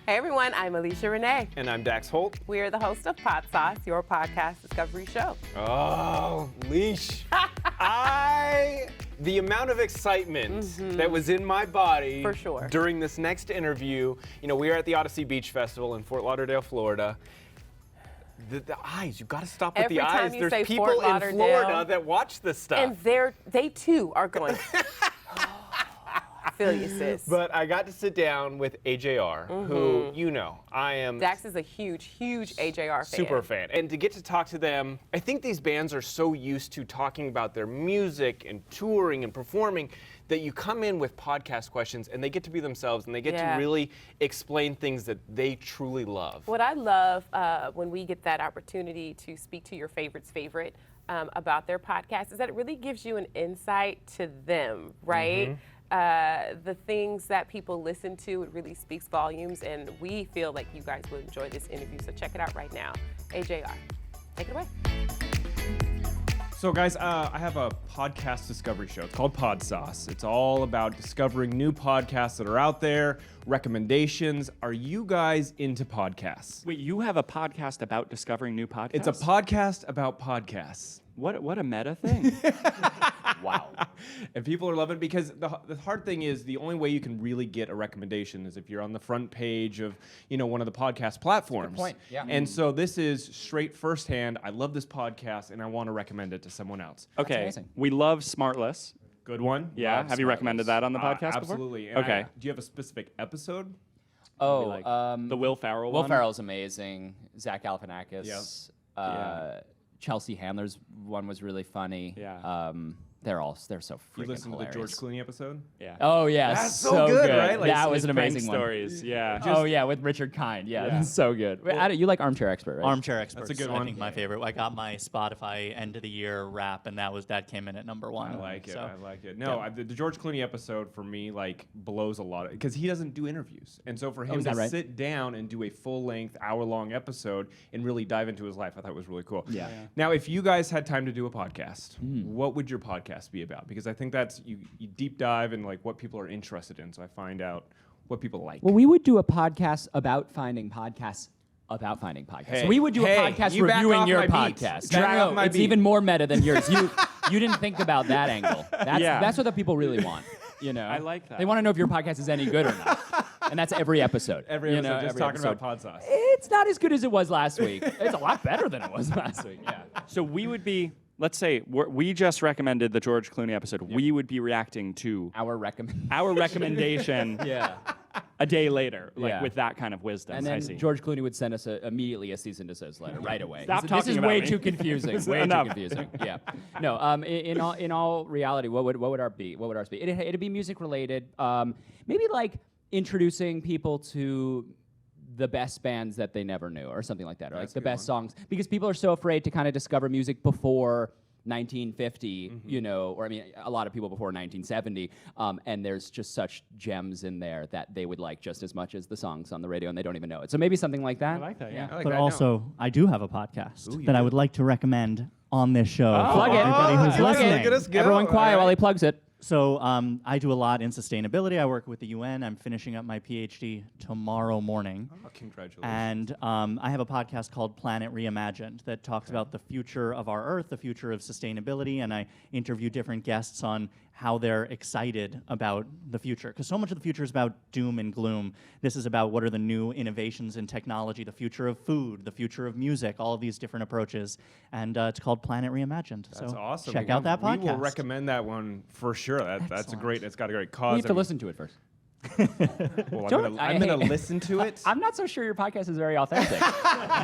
Hey everyone, I'm Alesha Renee. And I'm Dax Holt. We are the host of Podsauce, your podcast discovery show. Oh, leash. The amount of excitement that was in my body For sure. during this next interview, we are at the Audacy Beach Festival in Fort Lauderdale, Florida. The eyes, you got to stop with Every the time eyes. you There's say people Fort in Lauderdale, Florida that watch this stuff. And they too are going, I feel you, sis. But I got to sit down with AJR, who, I am Dax is a huge AJR fan. super fan. And to get to talk to them, I think these bands are so used to talking about their music and touring and performing that you come in with podcast questions and they get to be themselves and they get to really explain things that they truly love. What I love when we get that opportunity to speak to your favorite's favorite about their podcast is that it really gives you an insight to them, right? The things that people listen to, it really speaks volumes, and we feel like you guys will enjoy this interview, so check it out right now. AJR, take it away. So guys, I have a podcast discovery show. It's called Podsauce. It's all about discovering new podcasts that are out there, recommendations. Are you guys into podcasts? Wait, you have a podcast about discovering new podcasts? It's a podcast about podcasts. What a meta thing. Wow. And people are loving it because the hard thing is the only way you can really get a recommendation is if you're on the front page of, one of the podcast platforms. Good point. Yeah. And so this is straight firsthand. I love this podcast and I want to recommend it to someone else. Okay, amazing. we love SmartLess. Good one. Yeah, Love have you recommended SmartLess. that on the podcast before? Absolutely. And Okay. do you have a specific episode? Oh, Like the Will Ferrell Will one? Ferrell's amazing. Zach Galifianakis. Yeah. Chelsea Handler's one was really funny. Yeah. They're so freaking You listened hilarious. to the George Clooney episode? Yeah. Oh yeah, That's so good, right? Like, that was His an prank amazing one. stories, yeah. Oh yeah, with Richard Kind. Yeah, Yeah. that's so good. Wait, Adam, you like Armchair Expert, right? Armchair Experts. That's a good I one. think my favorite. I got my Spotify end of the year wrap, and that came in at number one. I like it. So, I like it. No, the George Clooney episode for me blows a lot because he doesn't do interviews, and so for him is to that right? sit down and do a full-length, hour-long episode and really dive into his life, I thought was really cool. Yeah. Now, if you guys had time to do a podcast, what would your podcast be about? Because I think that's you deep dive in like what people are interested in, so I find out what people like. Well, we would do a podcast about finding podcasts. About finding podcasts. Hey, So we would do a podcast you back reviewing off your my beat. podcast. Back off my it's beat. even more meta than yours. You didn't think about that angle. Yeah. That's what the people really want. I like that. They want to know if your podcast is any good or not. And that's every episode. Every episode, just every talking episode. about Podsauce. It's not as good as it was last week. It's a lot better than it was last week. Yeah. So we would be, let's say, we just recommended the George Clooney episode. We would be reacting to Our recommend. our recommendation Yeah. a day later, Yeah. with that kind of wisdom. And I then see. George Clooney would send us immediately a cease and desist letter right away. Stop this talking is about way me. too confusing. This is way enough. too confusing. Yeah. No. In all reality, what would ours be? What would ours be? It'd be music related. Maybe like introducing people to the best bands that they never knew, or something like that, or like That's a the good best one. songs, because people are so afraid to kind of discover music before 1950, or I mean, a lot of people before 1970, and there's just such gems in there that they would like just as much as the songs on the radio, and they don't even know it. So maybe something like that. I like that, yeah. I like but that. also, I do have a podcast Ooh, you that I do? would like to recommend on this show Plug for it. everybody who's Plug it. listening. Look at us go. Everyone quiet All right. while he plugs it. So I do a lot in sustainability. I work with the UN. I'm finishing up my PhD tomorrow morning. Oh, congratulations. And I have a podcast called Planet Reimagined that talks about the future of our Earth, the future of sustainability, and I interview different guests on how they're excited about the future. Because so much of the future is about doom and gloom. This is about what are the new innovations in technology, the future of food, the future of music, all of these different approaches. And it's called Planet Reimagined. That's so awesome. check out that podcast. We will recommend that one for sure. That's a Excellent. great. It's got a great You cause. have to listen to it first. Well, Don't- I'm gonna listen to it. I'm not so sure your podcast is very authentic.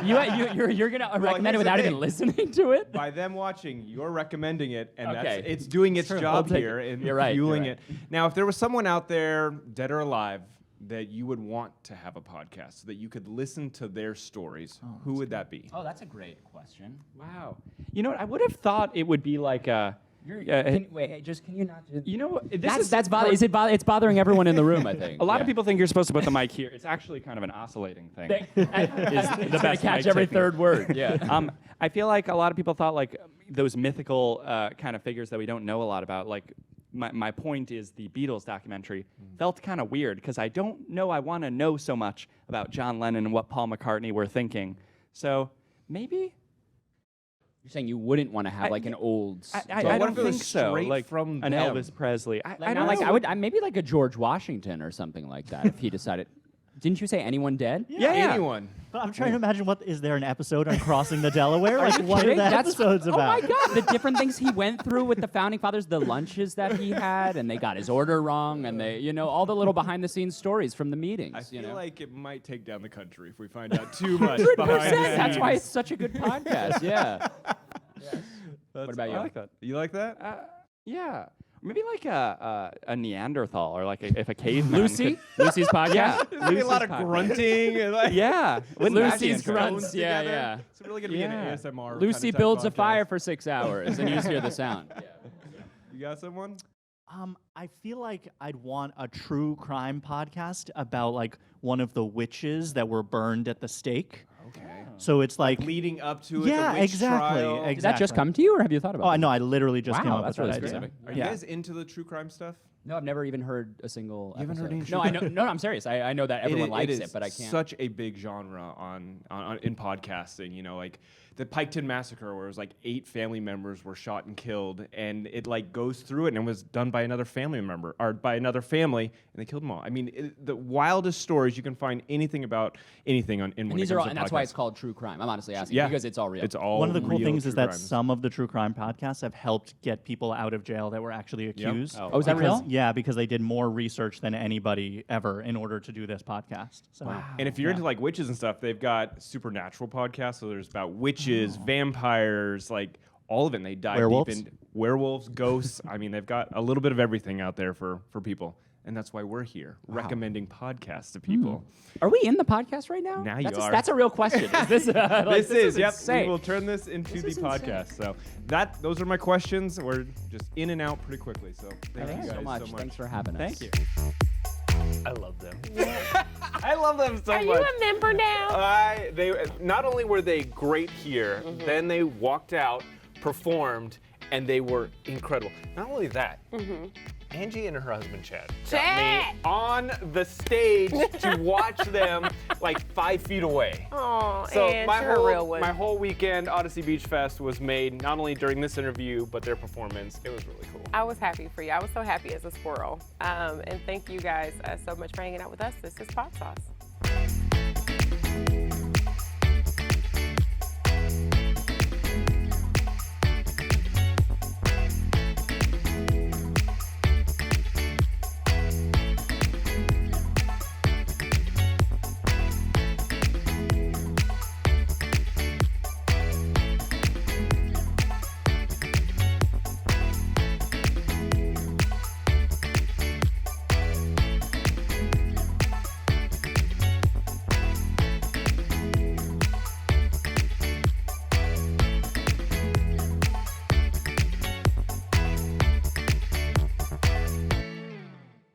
you're gonna recommend it here's the without even thing. listening to it? By them watching, you're recommending it, and Okay. it's doing its True. job I'll take here it. and You're right, fueling you're it. Now, if there was someone out there, dead or alive, that you would want to have a podcast so that you could listen to their stories, who would that be? Oh, that's a great question. Wow. You know what? I would have thought it would be like a. Wait, can you not? You know, It's bothering everyone in the room, I think. A lot of people think you're supposed to put the mic here. It's actually kind of an oscillating thing. Is the the best catch mic every technique. third word. Yeah. I feel like a lot of people thought like those mythical kind of figures that we don't know a lot about, like my point is the Beatles documentary felt kind of weird because I don't know I want to know so much about John Lennon and what Paul McCartney were thinking. So maybe You're saying you wouldn't want to have like an old. I what don't if it was think so. straight Like from an them? Elvis Presley. I Not don't like know. I would maybe like a George Washington or something like that if he decided. Didn't you say anyone dead? Yeah. Anyone. But I'm trying to imagine is there an episode on crossing the Delaware? Like, what are Kidding? the That's- episodes about? Oh my God! The different things he went through with the founding fathers, the lunches that he had, and they got his order wrong, and they, all the little behind-the-scenes stories from the meetings. I feel you know? like it might take down the country if we find out too much 100%. behind the That's scenes. why it's such a good podcast. Yeah. What about you? I like that. You like that? Yeah. Maybe like a Neanderthal or like if a caveman. Lucy's podcast. Yeah. There's gonna be a lot of Lucy's podcast. grunting. And like Yeah. Wouldn't that be Lucy's interesting? grunts. Yeah, together. yeah. It's really gonna be an Yeah. ASMR. Lucy kind of builds type a fire podcast. for 6 hours, and you just hear the sound. You got someone? I feel like I'd want a true crime podcast about like one of the witches that were burned at the stake. Okay. So it's like, Leading up to it. yeah, the witch exactly, trial. exactly. Did that just come to you, or have you thought about Oh it? no, I literally just came Wow, up that's with really that idea. specific. Are you Yeah. guys into the true crime stuff? No, I've never even heard a single. You haven't heard episode. any No, true I know. No, I'm serious. I know that everyone likes is it, but I can't. Such a big genre on in podcasting. Like the Piketon Massacre, where it was like 8 family members were shot and killed, and it like goes through it, and it was done by another family member or by another family, and they killed them all. I mean, the wildest stories you can find anything about anything on in and when these it are comes all, to and that's why podcasts. it's called true crime. I'm honestly asking Yeah, because it's all real. It's all One of the cool real things is true that crimes. some of the true crime podcasts have helped get people out of jail that were actually accused. Oh, is that Because- real? Yeah, because they did more research than anybody ever in order to do this podcast. So, And if you're into like witches and stuff, they've got supernatural podcasts. So there's about witches, vampires, like all of it. And they dive Werewolves? deep into werewolves, ghosts. I mean, they've got a little bit of everything out there for people. And that's why we're here, recommending podcasts to people. Are we in the podcast right now? Now you that's are. That's a real question. Is this? This is, yep. insane. We will turn this into the is podcast. So those are my questions. We're just in and out pretty quickly. So thank Thank you you guys so much. so much. Thanks for having us. thank you. I love them. I love them so Are much. you a member now? They not only were they great here, then they walked out, performed, and they were incredible. Not only that, Angie and her husband Chad got Chad! me on the stage to watch them like 5 feet away. Oh, So and my you're a real one. whole weekend, Audacy Beach Fest, was made not only during this interview, but their performance. It was really cool. I was happy for you. I was so happy as a squirrel. And thank you guys so much for hanging out with us. This is Podsauce.